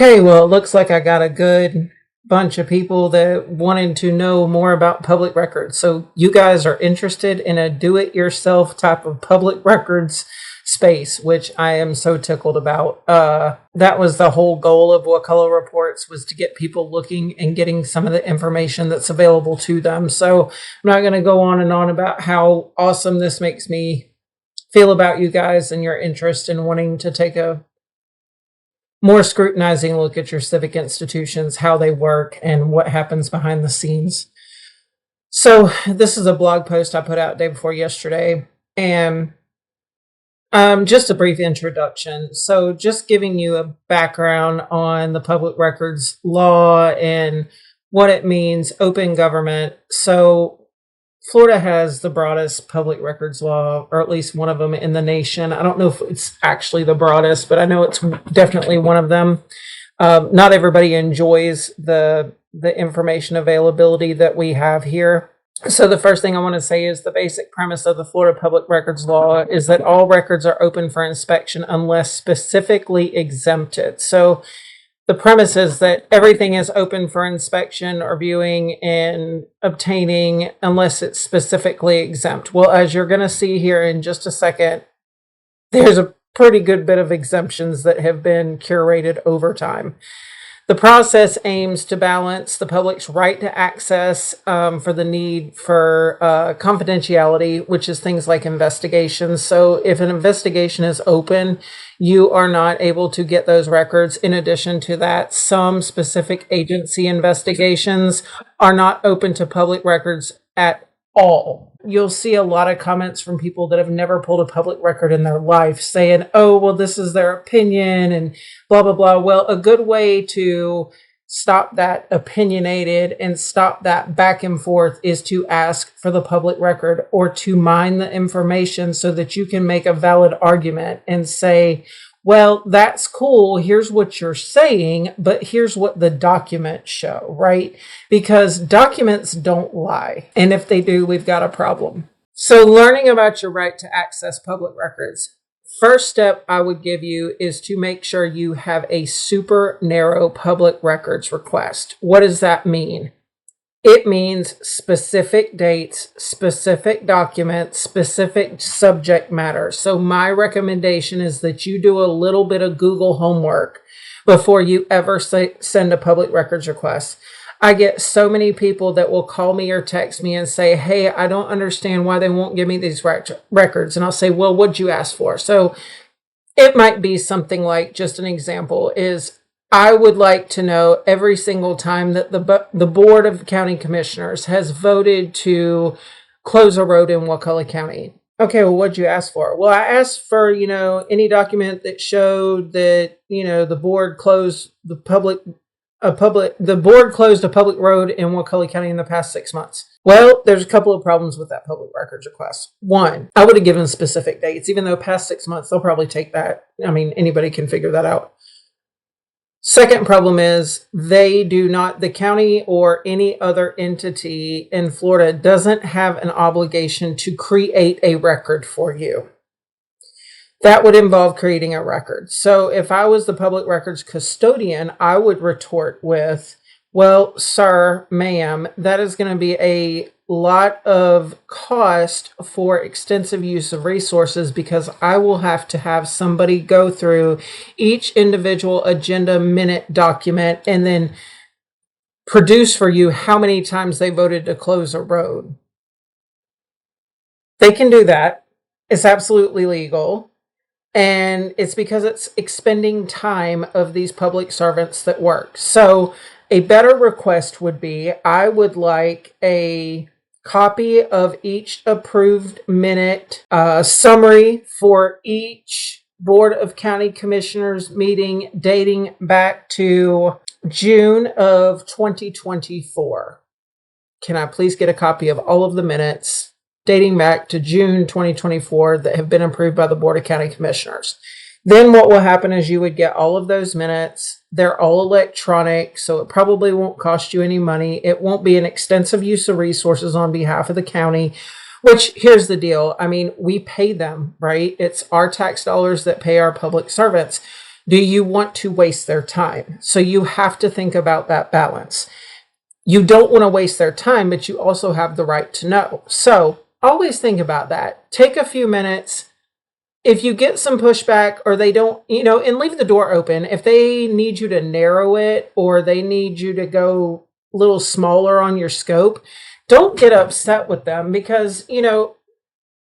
Okay, well, it looks like I got a good bunch of people that wanted to know more about public records. So you guys are interested in a do-it-yourself type of public records space, which I am so tickled about. That was the whole goal of Wakulla Reports, was to get people looking and getting some of the information that's available to them. So I'm not going to go on and on about how awesome this makes me feel about you guys and your interest in wanting to take a more scrutinizing look at your civic institutions, how they work, and what happens behind the scenes. So this is a blog post I put out day before yesterday, and just a brief introduction. So just giving you a background on the public records law and what it means, open government. So Florida has the broadest public records law, or at least one of them in the nation. I don't know if it's actually the broadest, but I know it's definitely one of them. Not everybody enjoys the information availability that we have here. So the first thing I want to say is the basic premise of the Florida Public Records Law is that all records are open for inspection unless specifically exempted. So the premise is that everything is open for inspection or viewing and obtaining unless it's specifically exempt. Well, as you're going to see here in just a second, there's a pretty good bit of exemptions that have been curated over time. The process aims to balance the public's right to access for the need for confidentiality, which is things like investigations. So if an investigation is open, you are not able to get those records. In addition to that, some specific agency investigations are not open to public records at all. You'll see a lot of comments from people that have never pulled a public record in their life saying, oh, well, this is their opinion and blah, blah, blah. Well, a good way to stop that opinionated and stop that back and forth is to ask for the public record or to mine the information so that you can make a valid argument and say, well, that's cool. Here's what you're saying, but here's what the documents show, right? Because documents don't lie. And if they do, we've got a problem. So learning about your right to access public records. First step I would give you is to make sure you have a super narrow public records request. What does that mean? It means specific dates, specific documents, specific subject matter. So my recommendation is that you do a little bit of Google homework before you ever send a public records request. I get so many people that will call me or text me and say, hey, I don't understand why they won't give me these records. And I'll say, well, what'd you ask for? So it might be something like, just an example is, I would like to know every single time that the Board of County Commissioners has voted to close a road in Wakulla County. Okay, well, what'd you ask for? Well, I asked for, any document that showed that, the board closed a public road in Wakulla County in the past 6 months. Well, there's a couple of problems with that public records request. One, I would have given specific dates, even though past 6 months, they'll probably take that. I mean, anybody can figure that out. Second problem is the county or any other entity in Florida doesn't have an obligation to create a record for you. That would involve creating a record. So if I was the public records custodian, I would retort with, well, sir, ma'am, that is going to be a lot of cost for extensive use of resources because I will have to have somebody go through each individual agenda minute document and then produce for you how many times they voted to close a road. They can do that. It's absolutely legal. And it's because it's expending time of these public servants that work. So a better request would be, I would like a copy of each approved minute, summary for each Board of County Commissioners meeting dating back to June of 2024. Can I please get a copy of all of the minutes dating back to June 2024 that have been approved by the Board of County Commissioners? Then what will happen is you would get all of those minutes. They're all electronic, so it probably won't cost you any money. It won't be an extensive use of resources on behalf of the county, which, here's the deal. I mean, we pay them, right? It's our tax dollars that pay our public servants. Do you want to waste their time? So you have to think about that balance. You don't want to waste their time, but you also have the right to know. So always think about that. Take a few minutes. If you get some pushback or they don't, and leave the door open. If they need you to narrow it or they need you to go a little smaller on your scope, don't get upset with them because,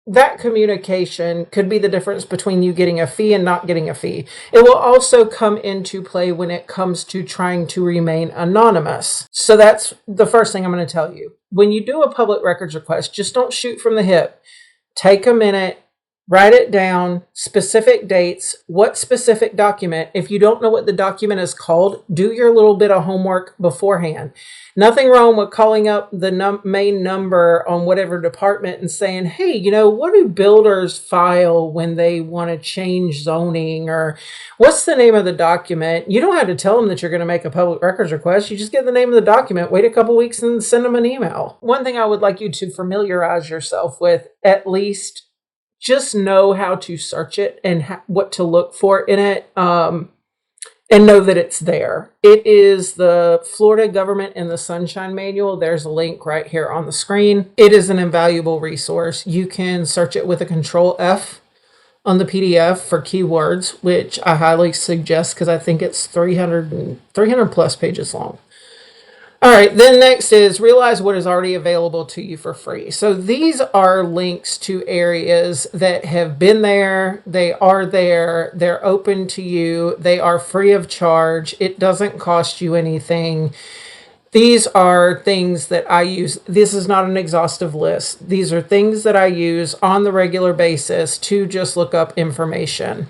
that communication could be the difference between you getting a fee and not getting a fee. It will also come into play when it comes to trying to remain anonymous. So that's the first thing I'm going to tell you. When you do a public records request, just don't shoot from the hip. Take a minute, write it down, specific dates, what specific document. If you don't know what the document is called, do your little bit of homework beforehand. Nothing wrong with calling up the main number on whatever department and saying, hey, what do builders file when they want to change zoning, or what's the name of the document? You don't have to tell them that you're going to make a public records request. You just get the name of the document, wait a couple weeks and send them an email. One thing I would like you to familiarize yourself with, at least just know how to search it and what to look for in it. And know that it's there. It is the Florida Government in the Sunshine Manual. There's a link right here on the screen. It is an invaluable resource. You can search it with a Control F on the PDF for keywords, which I highly suggest because I think it's 300 plus pages long. All right, then next is realize what is already available to you for free. So these are links to areas that have been there, they are there, they're open to you, they are free of charge, it doesn't cost you anything. These are things that I use. This is not an exhaustive list. These are things that I use on the regular basis to just look up information.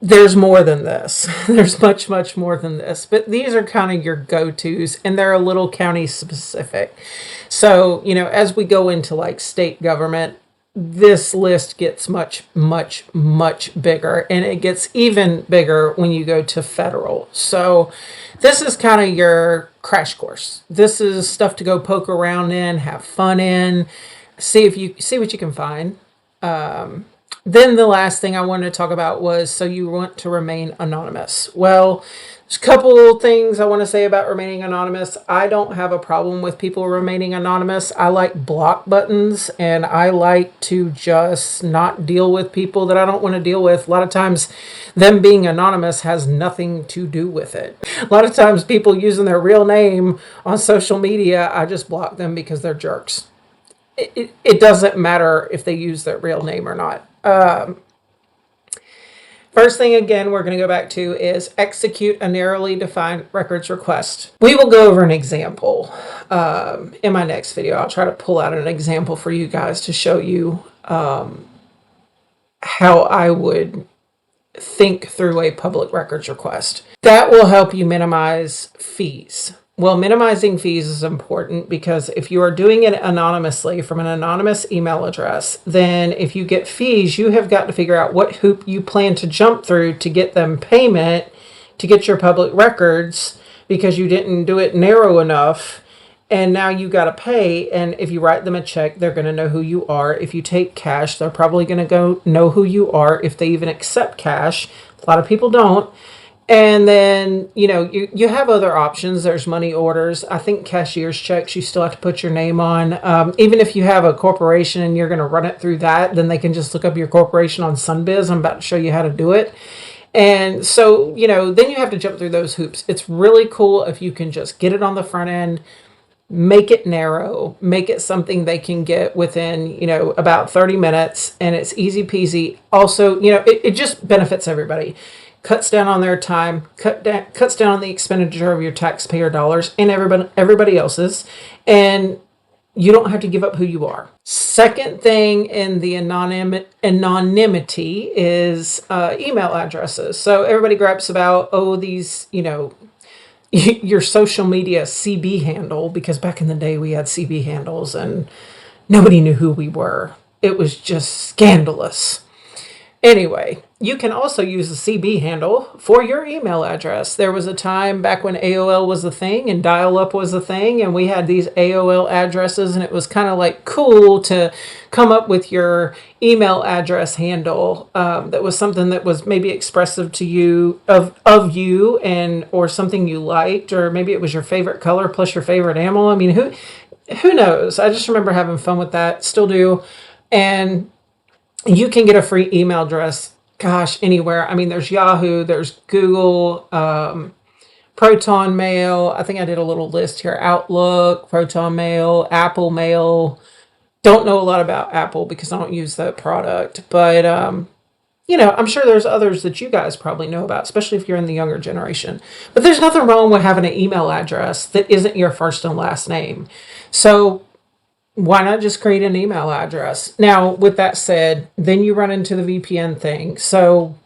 There's more than this. There's much, much more than this. But these are kind of your go-tos, and they're a little county specific. So, as we go into like state government, this list gets much, much, much bigger. And it gets even bigger when you go to federal. So this is kind of your crash course. This is stuff to go poke around in, have fun in, see what you can find. Then the last thing I wanted to talk about was, so you want to remain anonymous. Well, there's a couple things I want to say about remaining anonymous. I don't have a problem with people remaining anonymous. I like block buttons, and I like to just not deal with people that I don't want to deal with. A lot of times them being anonymous has nothing to do with it. A lot of times people using their real name on social media, I just block them because they're jerks. It doesn't matter if they use their real name or not. First thing, again, we're going to go back to is execute a narrowly defined records request. We will go over an example in my next video. I'll try to pull out an example for you guys to show you how I would think through a public records request. That will help you minimize fees. Well, minimizing fees is important because if you are doing it anonymously from an anonymous email address, then if you get fees, you have got to figure out what hoop you plan to jump through to get them payment, to get your public records, because you didn't do it narrow enough. And now you got to pay. And if you write them a check, they're going to know who you are. If you take cash, they're probably going to go know who you are if they even accept cash. A lot of people don't. And then, you have other options. There's money orders. I think cashier's checks, you still have to put your name on. Even if you have a corporation and you're going to run it through that, then they can just look up your corporation on Sunbiz. I'm about to show you how to do it. And so, then you have to jump through those hoops. It's really cool if you can just get it on the front end, make it narrow, make it something they can get within, about 30 minutes, and it's easy peasy. Also, it just benefits everybody. Cuts down on their time, cuts down on the expenditure of your taxpayer dollars and everybody else's, and you don't have to give up who you are. Second thing in the anonymity is email addresses. So everybody gripes about, these, your social media CB handle, because back in the day we had CB handles and nobody knew who we were. It was just scandalous. Anyway, you can also use the CB handle for your email address. There was a time back when AOL was a thing and dial-up was a thing, and we had these AOL addresses, and it was kind of like cool to come up with your email address handle. That was something that was maybe expressive to you of you, and or something you liked, or maybe it was your favorite color plus your favorite animal. I mean, who knows? I just remember having fun with that. Still do. And you can get a free email address, gosh, anywhere. I mean, there's Yahoo, there's Google, Proton Mail. I think I did a little list here. Outlook, Proton Mail, Apple Mail. Don't know a lot about Apple because I don't use that product. But, I'm sure there's others that you guys probably know about, especially if you're in the younger generation. But there's nothing wrong with having an email address that isn't your first and last name. So why not just create an email address? Now, with that said, then you run into the VPN thing. So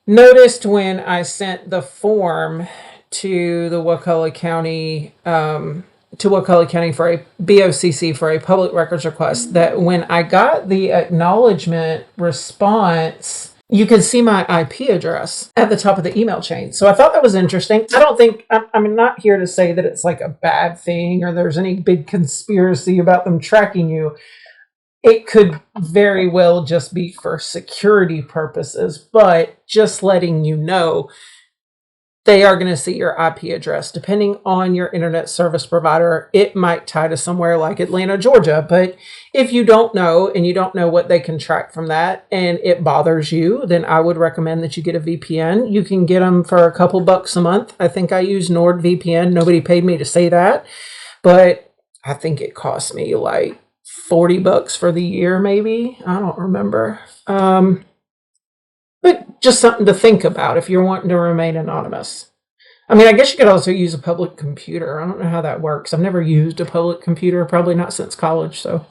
noticed when I sent the form to the Wakulla County, for a BOCC for a public records request, that when I got the acknowledgement response, you can see my IP address at the top of the email chain. So I thought that was interesting. I don't think, I'm not here to say that it's like a bad thing or there's any big conspiracy about them tracking you. It could very well just be for security purposes, but just letting you know, they are going to see your IP address. Depending on your internet service provider, it might tie to somewhere like Atlanta, Georgia. But if you don't know and you don't know what they can track from that and it bothers you, then I would recommend that you get a VPN. You can get them for a couple bucks a month. I think I use NordVPN. Nobody paid me to say that, but I think it cost me like $40 for the year, maybe. I don't remember. But just something to think about if you're wanting to remain anonymous. I mean, I guess you could also use a public computer. I don't know how that works. I've never used a public computer, probably not since college. So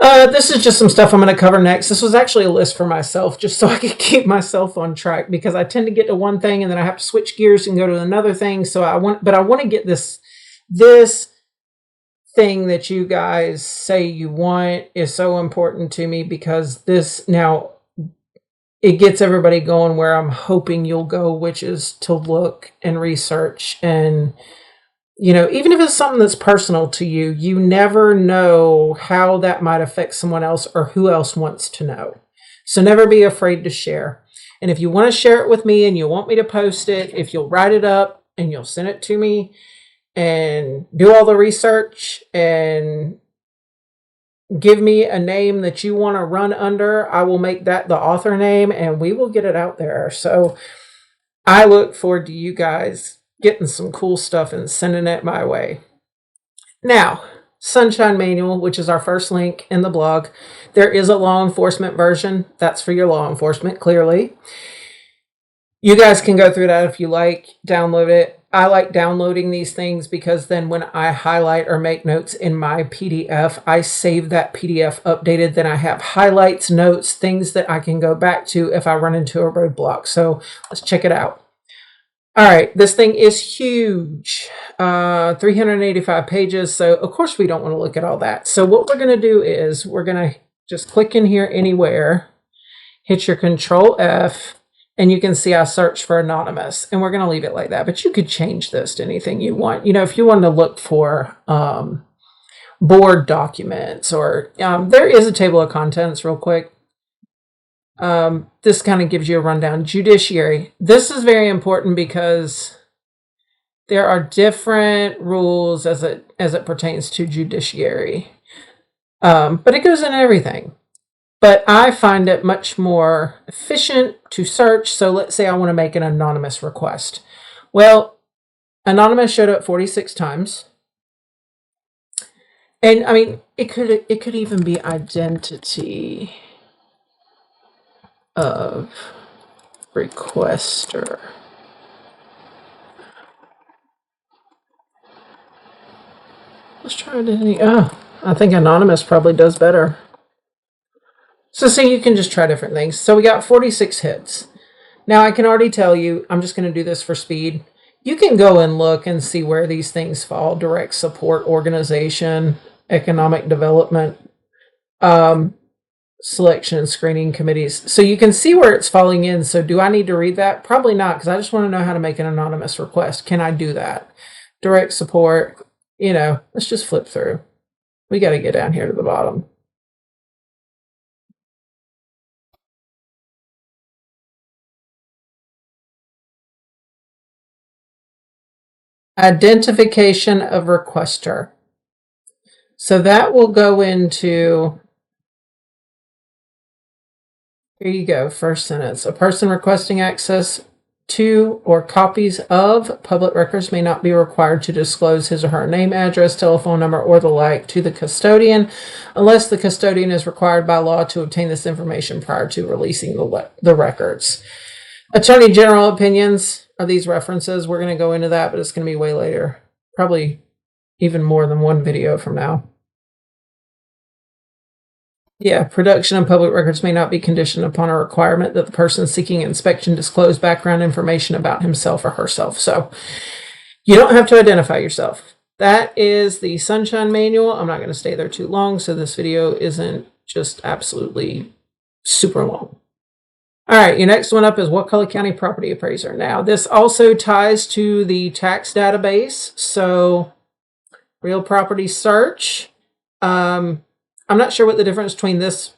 this is just some stuff I'm going to cover next. This was actually a list for myself, just so I could keep myself on track, because I tend to get to one thing and then I have to switch gears and go to another thing. So I want to get this thing that you guys say you want is so important to me, because this now, it gets everybody going where I'm hoping you'll go, which is to look and research. And, even if it's something that's personal to you, you never know how that might affect someone else or who else wants to know. So never be afraid to share. And if you want to share it with me and you want me to post it, if you'll write it up and you'll send it to me and do all the research and give me a name that you want to run under, I will make that the author name and we will get it out there. So I look forward to you guys getting some cool stuff and sending it my way. Now, Sunshine Manual, which is our first link in the blog. There is a law enforcement version. That's for your law enforcement, clearly. You guys can go through that if you like, download it. I like downloading these things because then when I highlight or make notes in my PDF, I save that PDF updated. Then I have highlights, notes, things that I can go back to if I run into a roadblock. So let's check it out. All right, this thing is huge, 385 pages. So of course we don't want to look at all that. So what we're going to do is we're going to just click in here anywhere, hit your Control F, and you can see I searched for anonymous, and we're going to leave it like that. But you could change this to anything you want. If you want to look for board documents, or there is a table of contents real quick. This kind of gives you a rundown. Judiciary. This is very important because there are different rules as it pertains to judiciary. But it goes in everything. But I find it much more efficient to search. So let's say I want to make an anonymous request. Well, anonymous showed up 46 times. And I mean, it could even be identity of requester. Let's try identity. Oh, I think anonymous probably does better. So see, you can just try different things. So we got 46 hits. Now I can already tell you, I'm just going to do this for speed. You can go and look and see where these things fall. Direct support organization, economic development. selection and screening committees. So you can see where it's falling in. So do I need to read that? Probably not, because I just want to know how to make an anonymous request. Can I do that? Direct support, let's just flip through. We got to get down here to the bottom. Identification of requester. So that will go into, here you go, first sentence. A person requesting access to or copies of public records may not be required to disclose his or her name, address, telephone number, or the like to the custodian unless the custodian is required by law to obtain this information prior to releasing the records. Attorney General opinions are these references. We're going to go into that, but it's going to be way later. Probably even more than one video from now. Yeah, production of public records may not be conditioned upon a requirement that the person seeking inspection disclose background information about himself or herself. So you don't have to identify yourself. That is the Sunshine Manual. I'm not going to stay there too long, so this video isn't just absolutely super long. All right, your next one up is Wakulla County Property Appraiser. Now, this also ties to the tax database. So, real property search. I'm not sure what the difference between this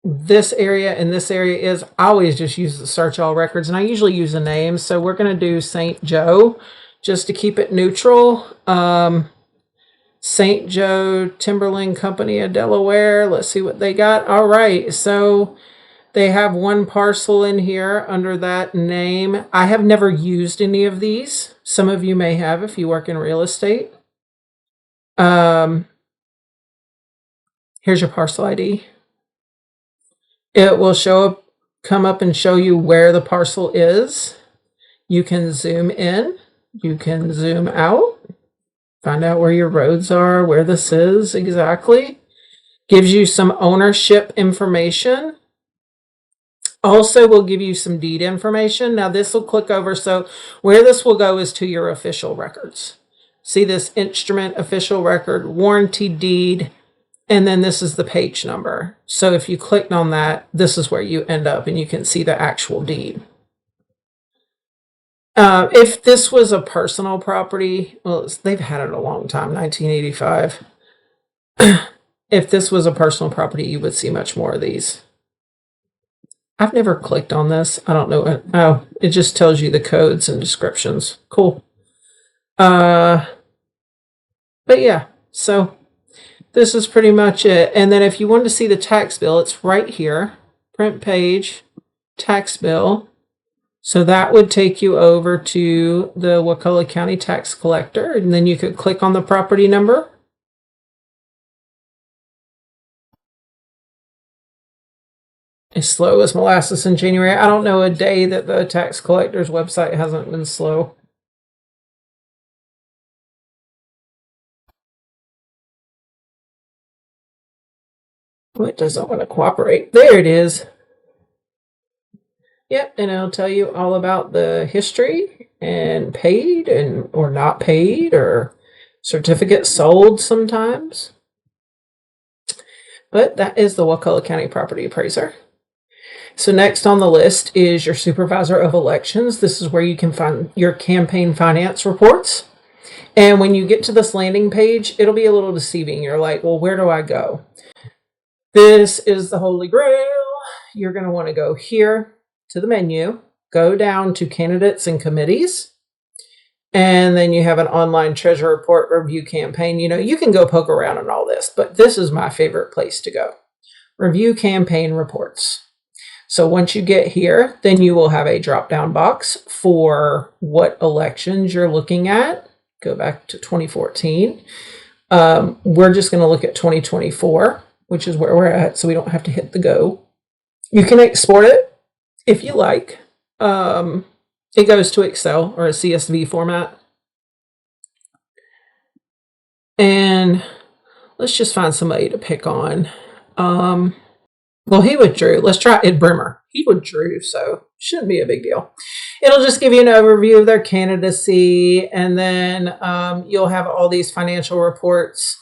area and this area is. I always just use the search all records, and I usually use a name. So we're going to do St. Joe just to keep it neutral. St. Joe Timberland Company of Delaware. Let's see what they got. All right, so they have one parcel in here under that name. I have never used any of these. Some of you may have if you work in real estate. Here's your parcel ID. It will come up and show you where the parcel is. You can zoom in, you can zoom out, find out where your roads are, where this is exactly. Gives you some ownership information. Also will give you some deed information. Now this will click over. So where this will go is to your official records. See this instrument, official record, warranty deed, and then this is the page number. So if you clicked on that, this is where you end up and you can see the actual deed. If this was a personal property, well, they've had it a long time, 1985. If this was a personal property, you would see much more of these. I've never clicked on this. I don't know. Oh, it just tells you the codes and descriptions. Cool. But yeah, so this is pretty much it. And then if you want to see the tax bill, it's right here. Print page, tax bill. So that would take you over to the Wakulla County Tax Collector. And then you could click on the property number. As slow as molasses in January. I don't know a day that the tax collector's website hasn't been slow. Oh, it doesn't want to cooperate. There it is. Yep, and it'll tell you all about the history and paid and or not paid or certificates sold sometimes. But that is the Wakulla County Property Appraiser. So next on the list is your Supervisor of Elections. This is where you can find your campaign finance reports. And when you get to this landing page, it'll be a little deceiving. You're like, well, where do I go? This is the Holy Grail. You're going to want to go here to the menu, go down to Candidates and Committees, and then you have an online treasurer report review campaign. You can go poke around on all this, but this is my favorite place to go. Review campaign reports. So once you get here, then you will have a drop-down box for what elections you're looking at. Go back to 2014. We're just going to look at 2024, which is where we're at, so we don't have to hit the go. You can export it if you like. It goes to Excel or a CSV format. And let's just find somebody to pick on. Well, he withdrew. Let's try Ed Brimmer. He withdrew, so shouldn't be a big deal. It'll just give you an overview of their candidacy, and then you'll have all these financial reports.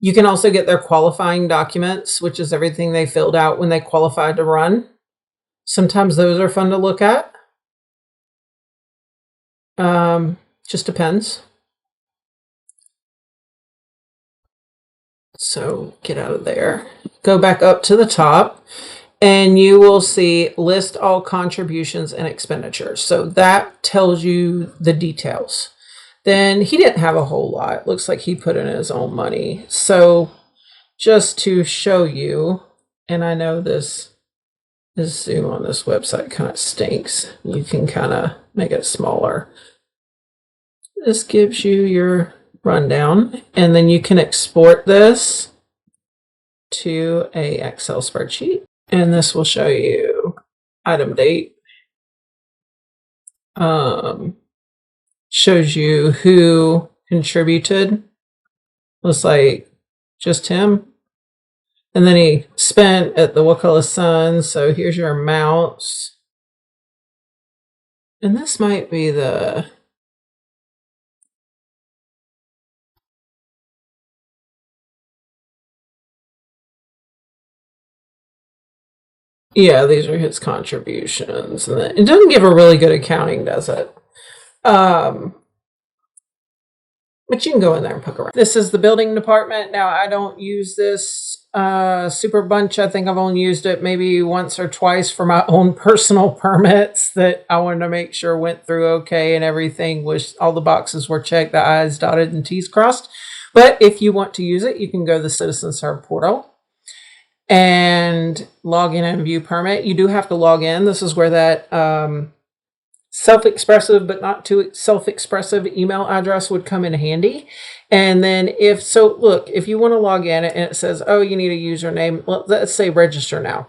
You can also get their qualifying documents, which is everything they filled out when they qualified to run. Sometimes those are fun to look at. Just depends. So get out of there. Go back up to the top and you will see list all contributions and expenditures. So that tells you the details. Then he didn't have a whole lot. Looks like he put in his own money. So just to show you, and I know this zoom on this website kind of stinks. You can kind of make it smaller. This gives you your rundown, and then you can export this to a Excel spreadsheet, and this will show you item date. Shows you who contributed. Looks like just him. And then he spent at the Wakulla Sun. So here's your amounts. And this might be the... Yeah, these are his contributions. And it doesn't give a really good accounting, does it? But you can go in there and poke around. This is the building department. Now, I don't use this super bunch. I think I've only used it maybe once or twice for my own personal permits that I wanted to make sure went through okay and everything was, all the boxes were checked, the I's dotted and T's crossed. But if you want to use it, you can go to the Citizen Serve portal and log in and view permit. You do have to log in. This is where that self-expressive but not too self-expressive email address would come in handy. And then if you want to log in and it says, oh, you need a username, let's say register now.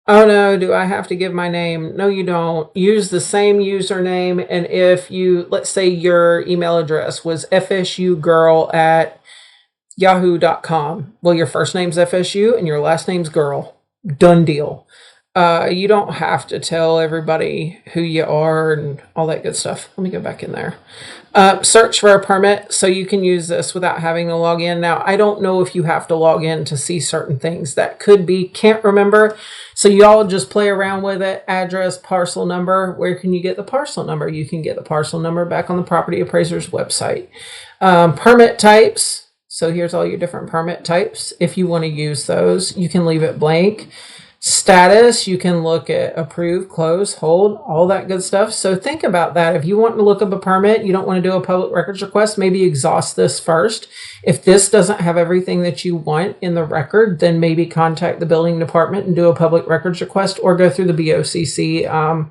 Oh no, do I have to give my name? No, you don't. Use the same username. And if you, let's say your email address was fsugirl@yahoo.com. Well, your first name's FSU and your last name's girl. Done deal. You don't have to tell everybody who you are and all that good stuff. Let me go back in there. Search for a permit. So you can use this without having to log in. Now, I don't know if you have to log in to see certain things. That could be, can't remember. So y'all just play around with it. Address, parcel number. Where can you get the parcel number? You can get the parcel number back on the property appraiser's website. Permit types. So here's all your different permit types. If you want to use those, you can leave it blank. Status, you can look at approve, close, hold, all that good stuff. So think about that. If you want to look up a permit, you don't want to do a public records request, maybe exhaust this first. If this doesn't have everything that you want in the record, then maybe contact the building department and do a public records request or go through the BOCC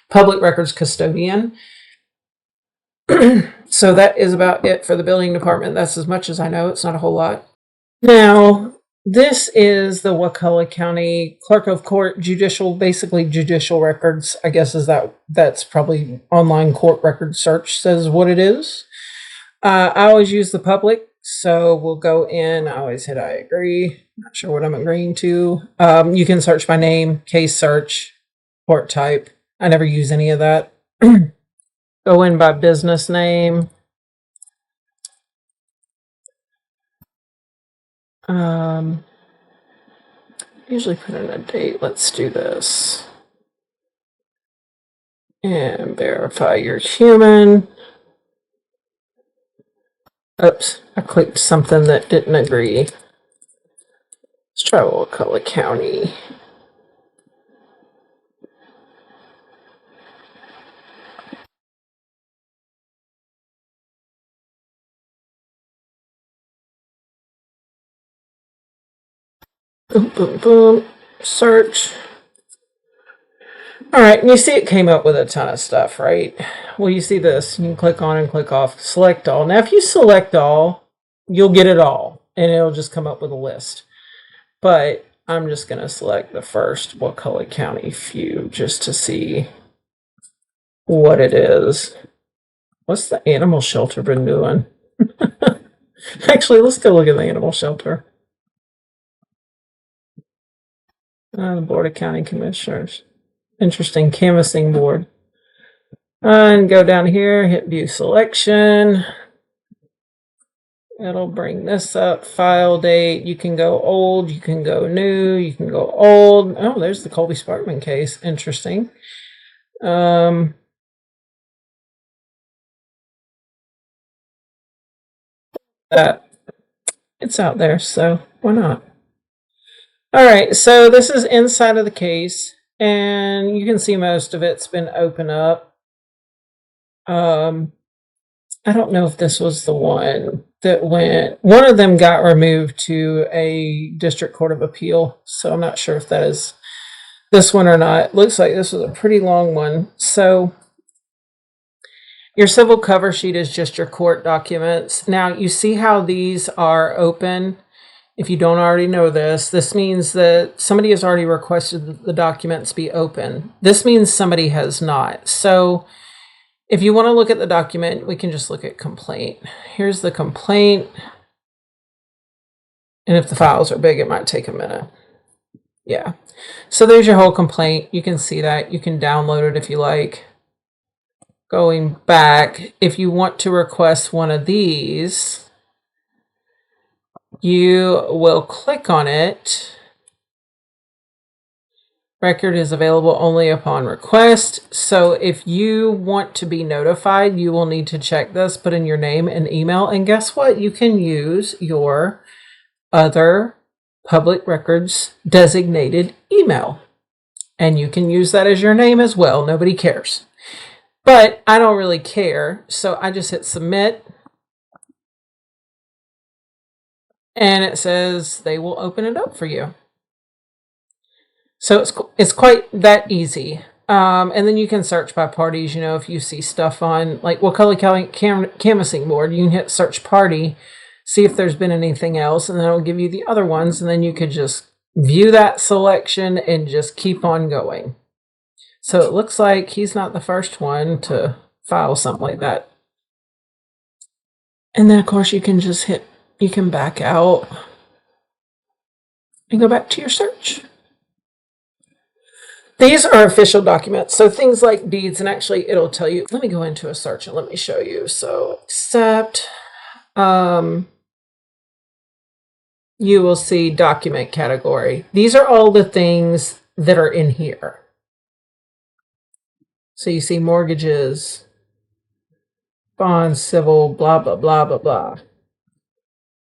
public records custodian. So that is about it for the building department. That's as much as I know. It's not a whole lot. Now, this is the Wakulla County Clerk of Court basically judicial records. I guess that's probably online court record search says what it is. I always use the public, so we'll go in. I always hit I agree. Not sure what I'm agreeing to. You can search by name, case search, court type. I never use any of that. Go in by business name. Usually put in a date. Let's do this. And verify you're human. Oops, I clicked something that didn't agree. Let's try Wakulla County. Boom, boom, boom. Search. All right, and you see it came up with a ton of stuff, right? Well, you see this. You can click on and click off. Select all. Now, if you select all, you'll get it all, and it'll just come up with a list. But I'm just going to select the first Wakulla County few just to see what it is. What's the animal shelter been doing? Actually, let's go look at the animal shelter. The Board of County Commissioners. Interesting, canvassing board. And go down here, hit view selection. It'll bring this up. File date. You can go old. You can go new. You can go old. Oh, there's the Colby Sparkman case. Interesting. That it's out there, so why not? All right, so this is inside of the case, and you can see most of it's been opened up. I don't know if this was the one that went. One of them got removed to a district court of appeal, so I'm not sure if that is this one or not. It looks like this was a pretty long one. So your civil cover sheet is just your court documents. Now you see how these are open. If you don't already know this means that somebody has already requested that the documents be open. This means somebody has not. So if you want to look at the document, we can just look at complaint. Here's the complaint. And if the files are big, it might take a minute. Yeah. So there's your whole complaint. You can see that. You can download it if you like. Going back, if you want to request one of these, you will click on it. Record is available only upon request. So if you want to be notified, you will need to check this, put in your name and email. And guess what? You can use your other public records designated email. And you can use that as your name as well. Nobody cares. But I don't really care. So I just hit submit. And it says they will open it up for you. So it's quite that easy. And then you can search by parties. You know, if you see stuff on like Wakulla County Canvassing Board, you can hit search party, see if there's been anything else, and then it'll give you the other ones. And then you could just view that selection and just keep on going. So it looks like he's not the first one to file something like that. And then, of course, you can just you can back out and go back to your search. These are official documents, so things like deeds, and actually it'll tell you, let me go into a search and let me show you. So accept, you will see document category. These are all the things that are in here. So you see mortgages, bonds, civil, blah, blah, blah, blah, blah.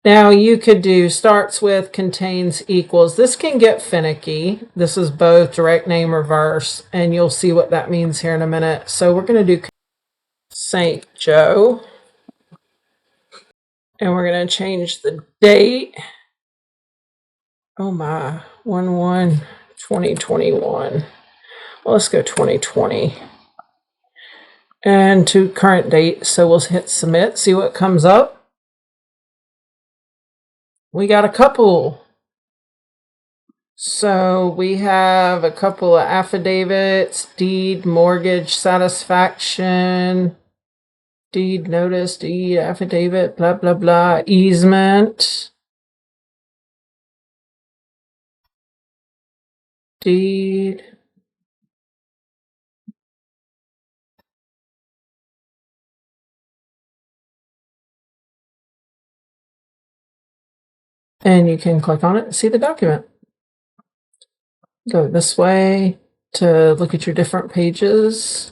Now you could do starts with, contains, equals. This can get finicky. This is both direct name reverse, and you'll see what that means here in a minute. So we're going to do St. Joe, and we're going to change the date. Oh my, 1/1/2021. Well, let's go 2020. And to current date, so we'll hit submit, see what comes up. We got a couple. So we have a couple of affidavits, deed, mortgage, satisfaction, deed, notice, deed, affidavit, blah, blah, blah, easement, deed. And you can click on it and see the document. Go this way to look at your different pages.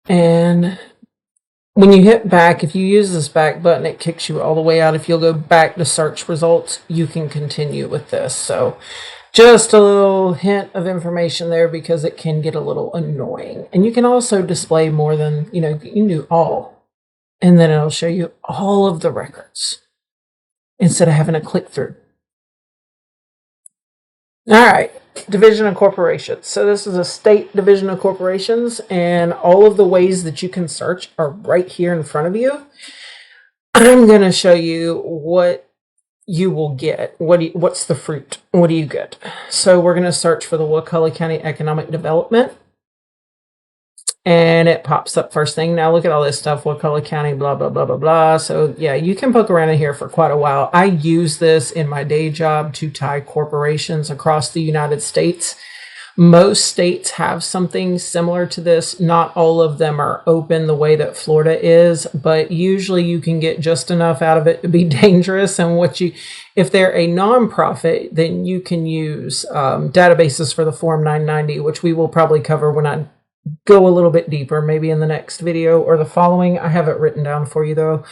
And when you hit back, if you use this back button, it kicks you all the way out. If you'll go back to search results, you can continue with this. So just a little hint of information there because it can get a little annoying. And you can also display more than, you can do all. And then it'll show you all of the records instead of having to click through. All right, division of corporations. So this is a state division of corporations, and all of the ways that you can search are right here in front of you. I'm going to show you what you will get. What's the fruit? What do you get? So we're going to search for the Wakulla County Economic Development. And it pops up first thing. Now look at all this stuff. Wakulla County, blah, blah, blah, blah, blah. So yeah, you can poke around in here for quite a while. I use this in my day job to tie corporations across the United States. Most states have something similar to this. Not all of them are open the way that Florida is, but usually you can get just enough out of it to be dangerous. And if they're a nonprofit, then you can use databases for the Form 990, which we will probably cover when I go a little bit deeper, maybe in the next video or the following. I have it written down for you though.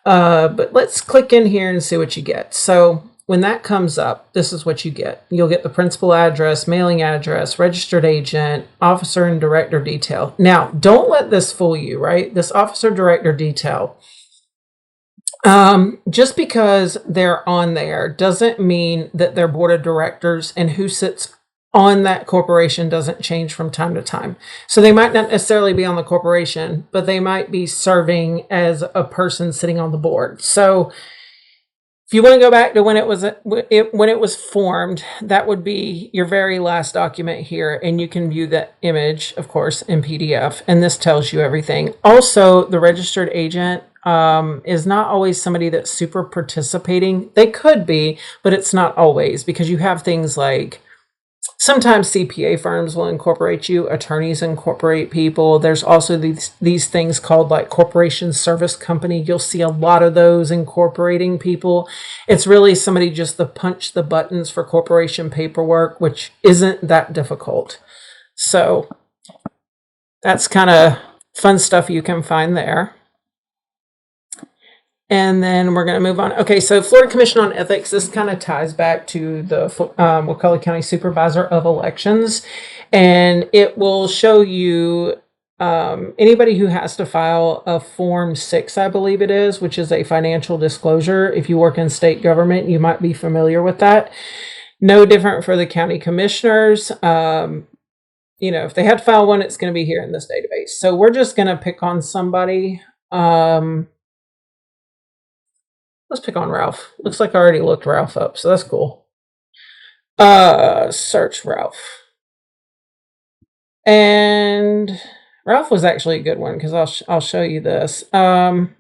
But let's click in here and see what you get. So when that comes up, this is what you get. You'll get the principal address, mailing address, registered agent, officer and director detail. Now, don't let this fool you, right? This officer director detail, just because they're on there doesn't mean that their board of directors and who sits on that corporation doesn't change from time to time. So they might not necessarily be on the corporation, but they might be serving as a person sitting on the board. So if you want to go back to when it was formed, that would be your very last document here, and you can view that image, of course, in PDF, and this tells you everything. Also, the registered agent is not always somebody that's super participating. They could be, but it's not always, because you have things like sometimes CPA firms will incorporate you, attorneys incorporate people. There's also these things called like corporation service company. You'll see a lot of those incorporating people. It's really somebody just to punch the buttons for corporation paperwork, which isn't that difficult. So that's kind of fun stuff you can find there. And then we're going to move on. Okay, so Florida Commission on Ethics, this kind of ties back to the Wakulla County Supervisor of Elections. And it will show you anybody who has to file a Form 6, I believe it is, which is a financial disclosure. If you work in state government, you might be familiar with that. No different for the county commissioners. If they had to file one, it's going to be here in this database. So we're just going to pick on somebody. Let's pick on Ralph. Looks like I already looked Ralph up, so that's cool. Search Ralph. And Ralph was actually a good one because I'll show you this. And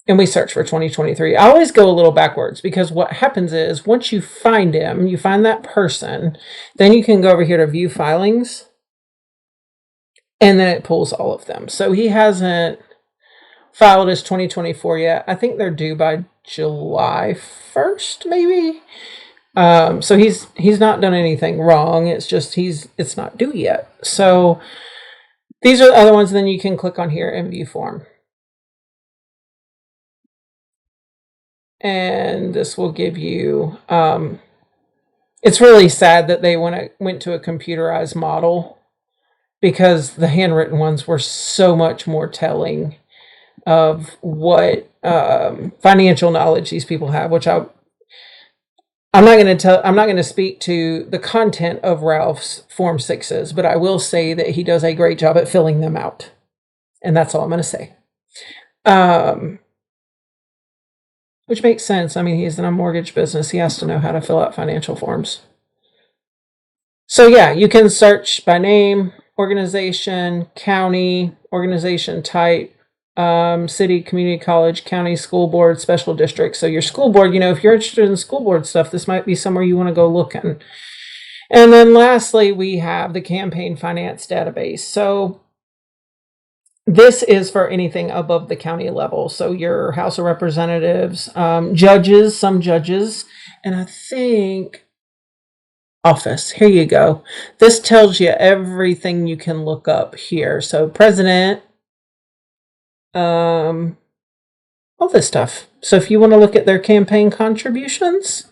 we search for 2023. I always go a little backwards because what happens is once you find him, you find that person, then you can go over here to view filings, and then it pulls all of them. So he hasn't filed his 2024 yet. I think they're due by July 1st, maybe. So he's not done anything wrong. It's just it's not due yet. So these are the other ones. Then you can click on here and view form. And this will give you, it's really sad that they went to a computerized model because the handwritten ones were so much more telling of what financial knowledge these people have, which I'm not going to speak to the content of Ralph's Form 6s, but I will say that he does a great job at filling them out. And that's all I'm going to say. Which makes sense. I mean, he's in a mortgage business. He has to know how to fill out financial forms. So yeah, you can search by name, organization, county, organization type, city, community college, county, school board, special district. So your school board, if you're interested in school board stuff, this might be somewhere you want to go look in. And then lastly, we have the campaign finance database. So this is for anything above the county level. So your House of Representatives, judges, some judges, and I think office. Here you go. This tells you everything you can look up here. So president, all this stuff. So if you want to look at their campaign contributions,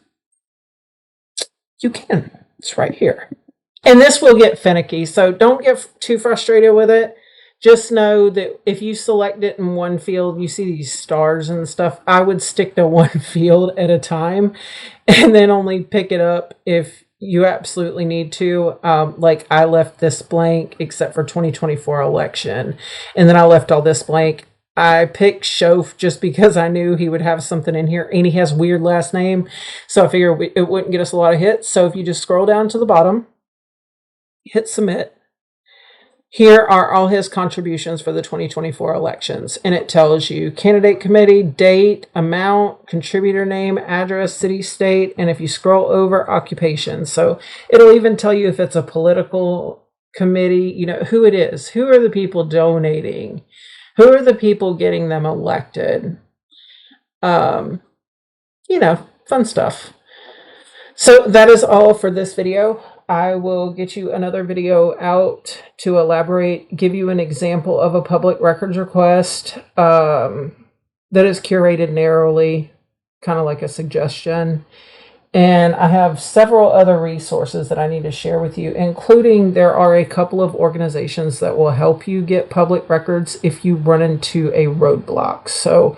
you can. It's right here. And this will get finicky, so don't get too frustrated with it. Just know that if you select it in one field, you see these stars and stuff, I would stick to one field at a time and then only pick it up if you absolutely need to. Like I left this blank except for 2024 election, and then I left all this blank. I picked Shoaf just because I knew he would have something in here, and he has weird last name, so I figured it wouldn't get us a lot of hits. So if you just scroll down to the bottom, hit submit, Here are all his contributions for the 2024 elections, and it tells you candidate committee, date, amount, contributor name, address, city, state, and if you scroll over, occupation. So it'll even tell you if it's a political committee, you know, who it is, who are the people donating, who are the people getting them elected. You know, fun stuff. So that is all for this video. I will get you another video out to elaborate, give you an example of a public records request that is curated narrowly, kind of like a suggestion. And I have several other resources that I need to share with you, including there are a couple of organizations that will help you get public records if you run into a roadblock. So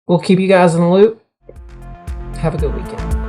we'll keep you guys in the loop. Have a good weekend.